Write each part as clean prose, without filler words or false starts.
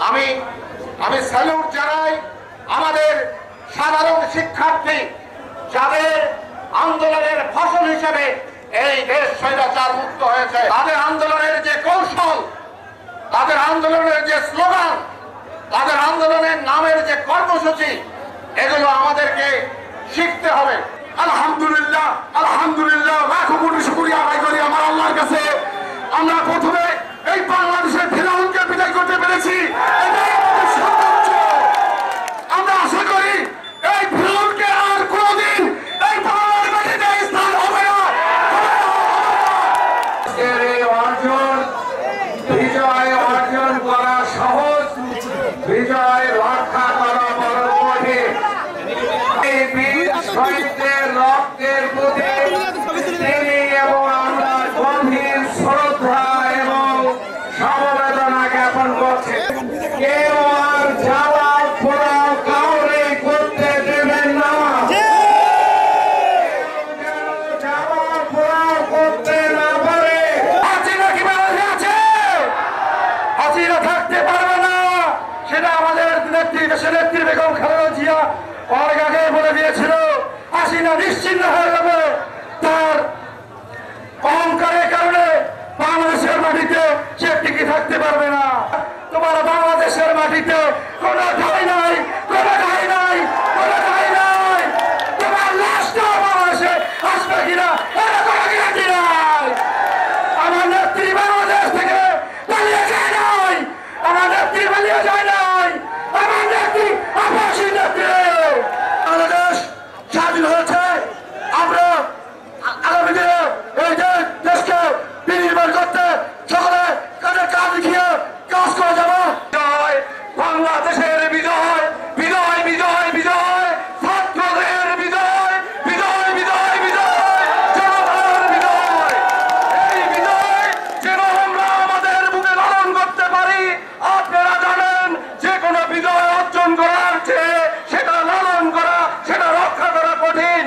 আমি আমি স্যালুট জানাই আমাদের সাধারণ শিক্ষার্থী, যাদের আন্দোলনের ফসল হিসেবে এই দেশ স্বৈরাচার মুক্ত হয়েছে। তাদের আন্দোলনের যে কৌশল, তাদের আন্দোলনের যে স্লোগান, তাদের আন্দোলনের নামের যে কর্মসূচি, এগুলো আমাদেরকে শিখতে হবে। আলহামদুলিল্লাহ, আলহামদুলিল্লাহ, লাখো কোটি শুকরিয়া আদায় করি আমার আল্লাহর কাছে। আমরা প্রথমে এই বাংলাদেশের ফিরাউনকে বিদায় করতে পেরেছি। আমরা আশা করি এই ফিরাউনকে আর কোনদিন এই বাংলার মাটিতে স্থান হবে না। এই অর্জন, বিজয় অর্জন করা সহজ, বিজয় রক্ষা করা বড় কঠিন। এই বীর শহীদদের রক্তের প্রতি তিনি এবং আমরা গভীর শ্রদ্ধা এবং সমবেদনা জ্ঞাপন করছি। কেউ আর জ্বালা পোড়া কাউরে করতে দেবেন না, জ্বালা পোড়া করতে না পারে। হাসিনা কি বাংলাদেশে আছে? হাসিনা থাকতে পারবে না, সেটা আমাদের দেশের নেত্রী বেগম খালেদা জিয়া অনেক আগে বলে দিয়েছিল। হাসিনা নিশ্চিন্ন হয়ে যাবে। তার অহংকারের কারণে বাংলাদেশের মাটিতে সে টিকে থাকতে পারবে না। তোমার বাংলাদেশের মাটিতে কোনো ঠাঁই নাই, কোনো ঠাঁই নাই, কোনো ঠাঁই নাই। তোমার লাশটা বাংলাদেশে আসবে কিনা এটা কোনো গ্যারান্টি নাই। আমার নেত্রী বাংলাদেশ থেকে পালিয়ে যায় নাই, আমার নেত্রী পালিয়ে যায় নাই, আমার নেত্রী আপসী নেত্রী। বাংলাদেশ স্বাধীন হয়েছে, আমরা আগামী দিনে এই দেশকে বিনির্মাণ করতে সকলে কাজে কাজ দেখিয়ে কাজ করে যাব। জয় বাংলাদেশের বিজয়, বিজয় বিজয় বিজয়, ছাত্রদের বিজয়, বিজয় বিজয় বিজয়, জনতার বিজয়। এই বিজয় যেন আমরা আমাদের বুকে লালন করতে পারি। আপনারা জানেন যে কোনো বিজয় অর্জন করার চেয়ে সেটা লালন করা, সেটা রক্ষা করা কঠিন।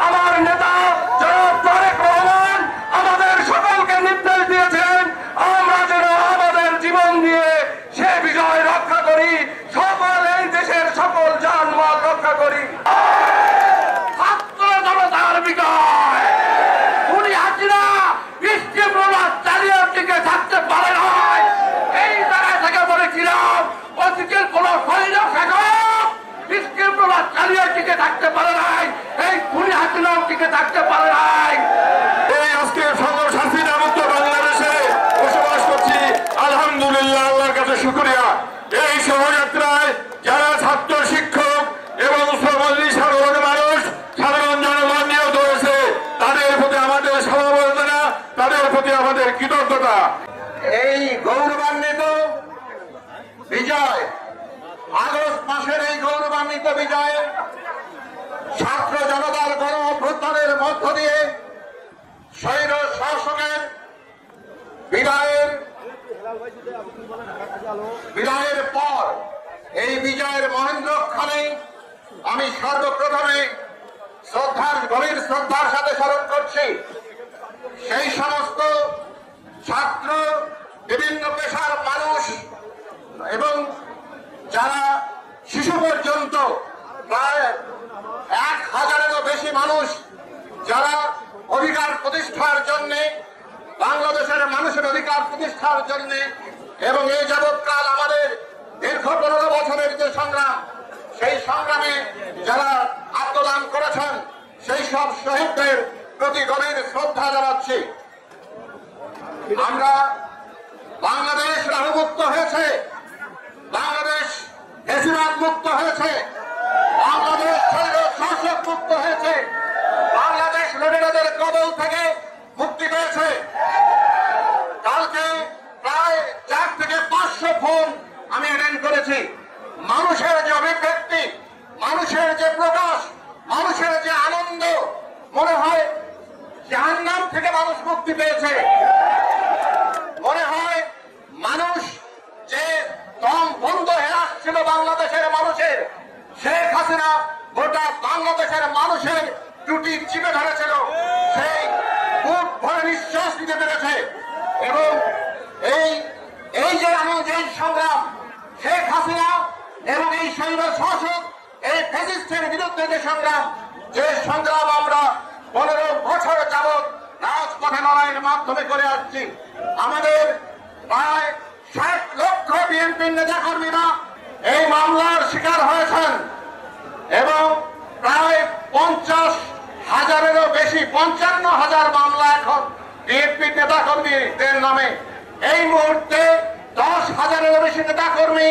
আমার নেতা জনাব তারেক রহমান আমাদের সকলকে নির্দেশ দিয়েছেন আমরা যেন আমাদের জীবন দিয়ে সে বিজয় রক্ষা করি, সকল এই দেশের সকল জানমাল রক্ষা করি। ছাত্র জনতার বিজয়। উনি হাসিনা স্টিমরোলার চালিয়ে টিকে থাকতে পারে নাই। এই জায়গা থেকে বলেছিলাম অতীতের কোন সৈন্য শাসক স্টিমরোলার চালিয়ে টিকে থাকতে পারে নাই, এই খুনি হাসিনাও টিকে থাকতে পারে নাই। এই আজকে সংঘর্ষ হাসিনা মুক্ত বাংলাদেশে বসবাস করছি, আলহামদুলিল্লাহ, আল্লাহর কাছে শুকরিয়া। এই শোভাযাত্রায় যারা ছাত্র, শিক্ষক এবং শ্রমজীবী সাধারণ মানুষ, সাধারণ জনগণ নিহত হয়েছে, তাদের প্রতি আমাদের সমবেদনা, তাদের প্রতি আমাদের কৃতজ্ঞতা। এই গৌরবান্বিত বিজয়, আগস্ট মাসের এই গৌরবান্বিত বিজয়ে ছাত্র জনতার গণ অভ্যুত্থানের মধ্য দিয়ে স্বৈর শাসকের বিদায়ের পর এই বিজয়ের মহেন্দ্রক্ষণে আমি সর্বপ্রথমে গভীর শ্রদ্ধার সাথে স্মরণ করছি সেই সমস্ত ছাত্র, বিভিন্ন পেশার মানুষ এবং যারা শিশু পর্যন্ত প্রায় 1000-এরও বেশি মানুষ যারা অধিকার প্রতিষ্ঠার জন্য, বাংলাদেশের মানুষের অধিকার প্রতিষ্ঠার জন্য এবং এই যাবৎকাল আমাদের দীর্ঘ 15 বছরের যে সংগ্রাম, সেই সংগ্রামে যারা আত্মদান করেছেন সেই সব শহীদদের প্রতি গভীর শ্রদ্ধা জানাচ্ছি। আমরা বাংলাদেশ রাহুমুক্ত হয়েছে, বাংলাদেশ ফ্যাসিবাদ মুক্ত হয়েছে, বাংলাদেশ শাসক মুক্ত হয়েছে, বাংলাদেশ লুটেরাদের কবল থেকে মুক্তি পেয়েছে। কালকে প্রায় 4 থেকে 500 ফোন আমি অ্যাটেন্ড করেছি। মানুষের যে অভিব্যক্তি, মানুষের যে প্রকাশ, মানুষের যে আনন্দ, মনে হয় জাহান্নাম থেকে মানুষ মুক্তি পেয়েছে। মনে হয় মানুষ যে দম বন্ধ হয়ে আসছিল বাংলাদেশের মানুষের, শেখ হাসিনা গোটা বাংলাদেশের মানুষের ত্রুটি চিপে ধরেছিল, সেই বুক ভরে নিঃশ্বাস নিতে পেরেছে। এবং এই যে সংগ্রাম, শেখ হাসিনা এবং এই স্বৈর শাসক এই ফ্যাসিস্টের বিরুদ্ধে যে সংগ্রাম আমরা 15 বছর যাবৎ রাজপথে লড়াইয়ের মাধ্যমে করে আসছি, আমাদের প্রায় 60 লক্ষ বিএনপির নেতাকর্মীরা এই মামলার শিকার হয়েছেন এবং প্রায় 50,000-এরও বেশি 55,000 মামলা এখন বিএনপির নেতাকর্মীদের নামে। এই মুহূর্তে 10,000-এরও বেশি নেতাকর্মী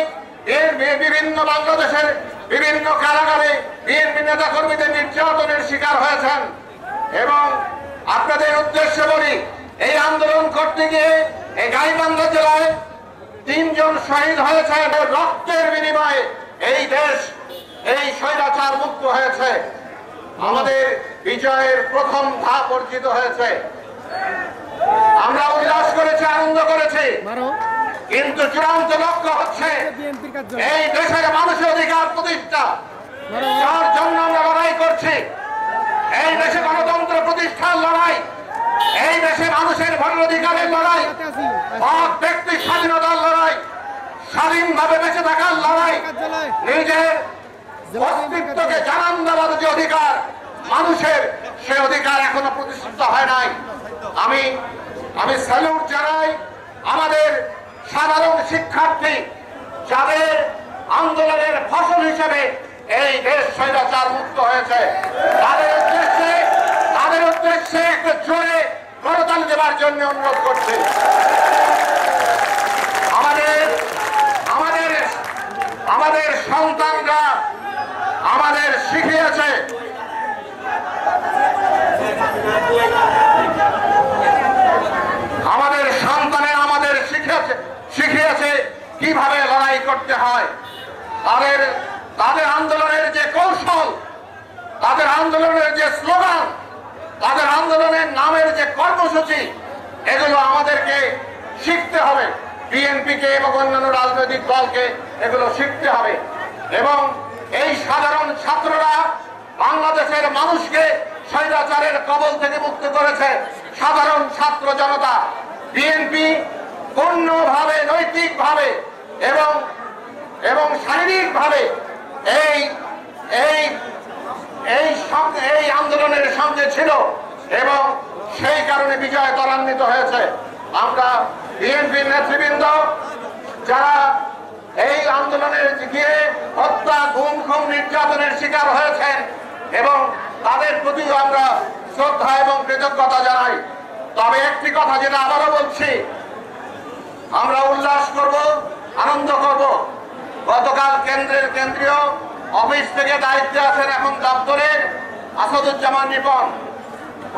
বিভিন্ন বাংলাদেশের বিভিন্ন কারাগারে বিএনপি নেতাকর্মীদের নির্যাতনের শিকার হয়েছেন। এবং আপনাদের উদ্দেশ্যে বলি, এই আন্দোলন করতে গিয়ে এই গাইবান্ধা জেলায় 3 জন শহীদ হয়েছেন। রক্তের বিনিময়ে এই দেশ এই স্বৈরাচার মুক্ত হয়েছে। আমাদের বিজয়ের প্রথম ধাপ অর্জিত হয়েছে। আমরা উল্লাস করেছি, আনন্দ করেছি, কিন্তু চূড়ান্ত লক্ষ্য হচ্ছে এই দেশের মানুষের অধিকার প্রতিষ্ঠা, যার জন্য আমরা লড়াই করছি। এই দেশে গণতন্ত্র প্রতিষ্ঠার লড়াই, এই দেশে মানুষের ভোটার অধিকারের লড়াই, মত ব্যক্তি স্বাধীনতার লড়াই, স্বাধীনভাবে বেঁচে থাকার লড়াই, নিজের অস্তিত্বকে জানান দেওয়ার যে অধিকার মানুষের, সে অধিকার এখনো প্রতিষ্ঠিত হয় নাই। আমি স্যালুট জানাই আমাদের সাধারণ শিক্ষার্থী, যাদের আন্দোলনের ফসল হিসেবে এই দেশ স্বৈরাচার মুক্ত হয়েছে। তাদের উদ্দেশ্যে একটু জোরে করতালি দেওয়ার জন্য অনুরোধ করছি। আমাদের সন্তানরা আমাদের শিখিয়েছে কিভাবে লড়াই করতে হয়। তাদের আন্দোলনের যে কৌশল, তাদের আন্দোলনের যে স্লোগান, তাদের আন্দোলনের নামের যে কর্মসূচি, এগুলো আমাদেরকে শিখতে হবে। বিএনপিকে এবং অন্যান্য রাজনৈতিক দলকে এগুলো শিখতে হবে। এবং এই সাধারণ ছাত্ররা বাংলাদেশের মানুষকে স্বৈরাচারের কবল থেকে মুক্ত করেছে। সাধারণ ছাত্র জনতা, বিএনপি পূর্ণভাবে নৈতিকভাবে এবং শারীরিকভাবে এই আন্দোলনের সঙ্গে ছিল এবং সেই কারণে বিজয় ত্বরান্বিত হয়েছে। আমরা বিএনপির নেতৃবৃন্দ যারা এই আন্দোলনের গিয়ে হত্যা, গুম, খুন, নির্যাতনের শিকার হয়েছেন এবং তাদের প্রতিও আমরা শ্রদ্ধা এবং কৃতজ্ঞতা জানাই। তবে একটি কথা যেটা আবারও বলছি, আমরা উল্লাস করব, আনন্দ করব। গতকাল কেন্দ্রীয় অফিস থেকে দায়িত্বে আছেন এখন দপ্তরের আসাদুজ্জামান রিপন,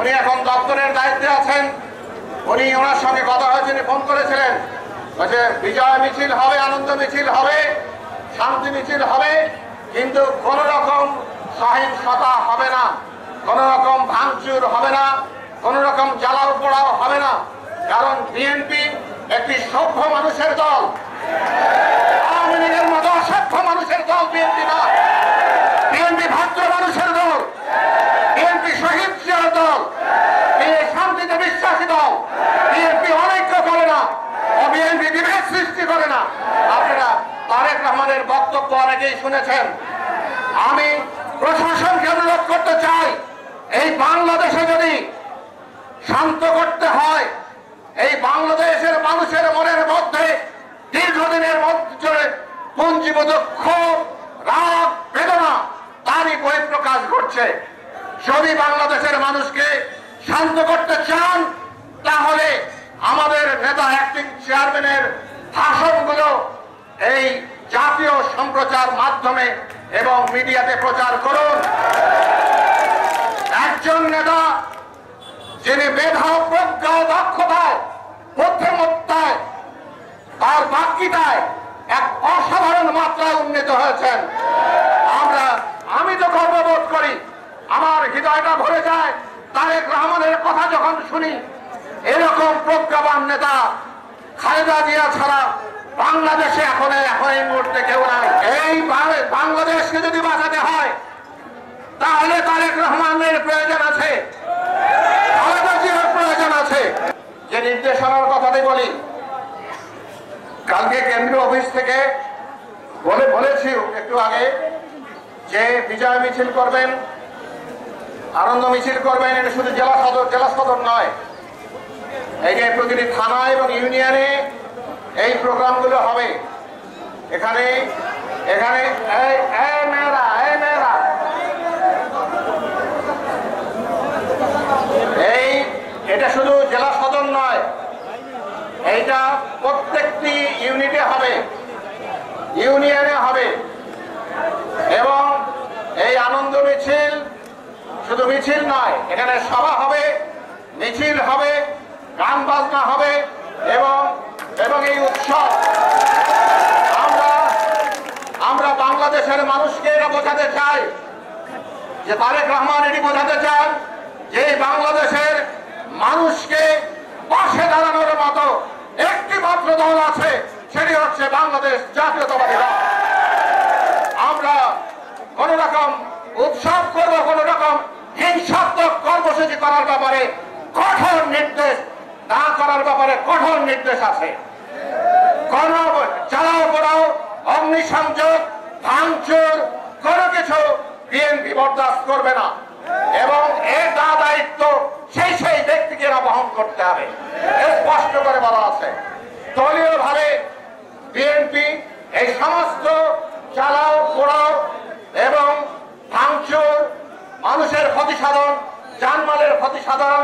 উনি এখন দপ্তরের দায়িত্বে আছেন। ওনার সঙ্গে কথা হয়েছে, ফোন করেছিলেন, বলছে বিজয় মিছিল হবে, আনন্দ মিছিল হবে, শান্তি মিছিল হবে, কিন্তু কোন রকম সহিংসতা হবে না, কোন রকম ভাঙচুর হবে না, কোন রকম জ্বালাও পোড়াও হবে না। কারণ বিএনপি একটি সভ্য মানুষের দল, আওয়ামী লীগের মতো অসভ্য মানুষের দল বিএনপি না। বিএনপি ভদ্র মানুষের দল, বিএনপি শহীদ দল, শান্তিতে বিশ্বাসী দল। বিএনপি অনৈক্য করে না, বিএনপি বিভেদ সৃষ্টি করে না। আপনারা তারেক রহমানের বক্তব্য অনেকেই শুনেছেন। আমি প্রশাসনকে অনুরোধ করতে চাই, এই বাংলাদেশে যদি শান্ত করতে হয়, এই বাংলাদেশের মানুষের মনের মধ্যে দীর্ঘদিনের মধ্যে পুঞ্জীভূত ক্ষোভ, রাগ, বেদনা তারই বহিঃপ্রকাশ ঘটছে। যদি বাংলাদেশের মানুষকে শান্ত করতে চান, তাহলে আমাদের নেতা অ্যাক্টিং চেয়ারম্যানের ভাষণগুলো এই জাতীয় সম্প্রচার মাধ্যমে এবং মিডিয়াতে প্রচার করুন। একজন নেতা যিনি মেধা, প্রজ্ঞা, দক্ষতায়, বুদ্ধিমত্তায়, তার বাক্যিতায় এক অসাধারণ মাত্রায় উন্নীত হয়েছেন। আমি তো গর্ববোধ করি, আমার হৃদয়টা ভরে যায় তারেক রহমানের কথা যখন শুনি। এরকম প্রজ্ঞাবান নেতা খালেদা জিয়া ছাড়া বাংলাদেশে এখন এই মুহূর্তে কেউ নাই। এই বাংলাদেশকে যদি বাঁচাতে হয়, তাহলে তারেক রহমানের প্রয়োজন আছে, খালেদা জিয়ার প্রয়োজন আছে। যে নির্দেশনার কথাটি বলি, কালকে কেন্দ্রীয় অফিস থেকে একটু আগে যে বিজয় মিছিল করবেন, আনন্দ মিছিল করবেন, এটা শুধু জেলা সদর নয়, এই যে প্রতিটি থানা এবং ইউনিয়নে এই প্রোগ্রামগুলো হবে। এখানে এখানে এটা শুধু জেলা সদর নয়, এইটা প্রত্যেকটি ইউনিটে হবে, ইউনিয়নে হবে। এবং এই আনন্দ মিছিল শুধু মিছিল নয়, এখানে সভা হবে, মিছিল হবে, গান বাজনা হবে এবং এই উৎসব আমরা বাংলাদেশের মানুষকে এটা বোঝাতে চাই যে তারেক রহমান এটি বোঝাতে চান যে এই বাংলাদেশের মানুষকে পাশে দাঁড়ানোর মতো একটি মাত্র দল আছে, সেটি হচ্ছে বাংলাদেশ জাতীয়তাবাদী দল। আমরা কোন রকম উৎসব করবো, কোন রকম হিংসাত্মক কর্মসূচি করার ব্যাপারে কঠোর নির্দেশ না করার ব্যাপারে কঠোর নির্দেশ আছে। কোন চালাও পোড়াও, অগ্নিসংযোগ, ভাঙচুর কোনো কিছু বিএনপি বরদাস্ত করবে না এবং এর দায়িত্ব সেই ব্যক্তিকে বহন করতে হবে, স্পষ্ট করে বলা আছে। দলীয় ভাবে বিএনপি এই সমস্ত চালাও পোড়াও এবং ভাঙচুর, মানুষের ক্ষতি সাধন, জানমালের ক্ষতি সাধন,